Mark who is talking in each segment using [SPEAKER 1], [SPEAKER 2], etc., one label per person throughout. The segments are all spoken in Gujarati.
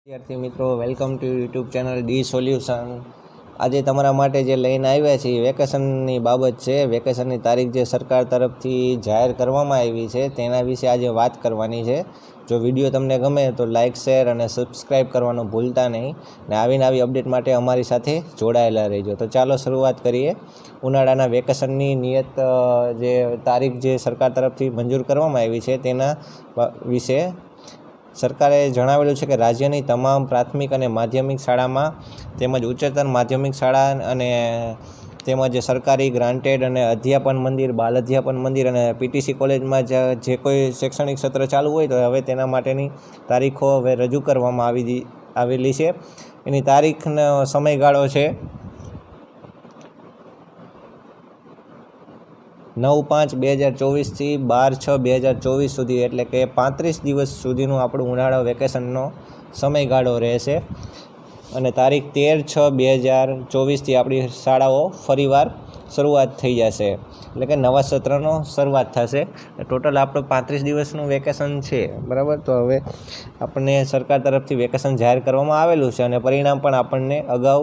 [SPEAKER 1] વિદ્યાર્થી મિત્રો, welcome to YouTube channel D solution. આજે તમારા માટે જે લઈને આવ્યા છીએ વેકેશનની બાબત છે. વેકેશનની તારીખ જે સરકાર તરફથી જાહેર કરવામાં આવી છે તેના વિશે આજે વાત કરવાની છે. જો વિડીયો તમને ગમે તો લાઇક, શેર અને સબસ્ક્રાઈબ કરવાનું ભૂલતા નહીં. ને આવી અપડેટ માટે અમારી સાથે જોડાયેલા રહેજો. તો ચાલો શરૂઆત કરીએ. ઉનાળાના વેકેશનની નિયત જે તારીખ જે સરકાર તરફથી મંજૂર કરવામાં આવી છે તેના વિશે સરકારે જણાવેલું છે કે રાજ્યની તમામ પ્રાથમિક અને માધ્યમિક શાળામાં તેમજ ઉચ્ચતર માધ્યમિક શાળા અને તેમજ સરકારી ગ્રાન્ટેડ અને અધ્યાપન મંદિર, બાલ અધ્યાપન મંદિર અને પીટીસી કોલેજમાં જે કોઈ શૈક્ષણિક સત્ર ચાલુ હોય તો હવે તેના માટેની તારીખો હવે રજૂ કરવામાં આવેલી છે. એની તારીખનો સમયગાળો છે 9/5/2024 થી 12/6/2024 સુધી, એટલે કે 35 દિવસ સુધીનું આપણું ઉનાળા વેકેશનનો સમયગાળો રહેશે. અને તારીખ 13/6/2024થી આપણી શાળાઓ ફરીવાર શરૂઆત થઈ જશે, એટલે કે નવા સત્રનો શરૂઆત થશે. ટોટલ આપણું 35 દિવસનું વેકેશન છે, બરાબર. તો હવે આપણને સરકાર તરફથી વેકેશન જાહેર કરવામાં આવેલું છે અને પરિણામ પણ આપણને અગાઉ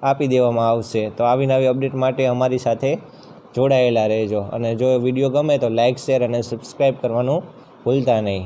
[SPEAKER 1] આપી દેવામાં આવશે. તો આવી અપડેટ માટે અમારી સાથે જોડાયેલા રહેજો. અને જો વિડીયો ગમે તો લાઇક, શેર અને સબસ્ક્રાઈબ કરવાનું ભૂલતા નહીં.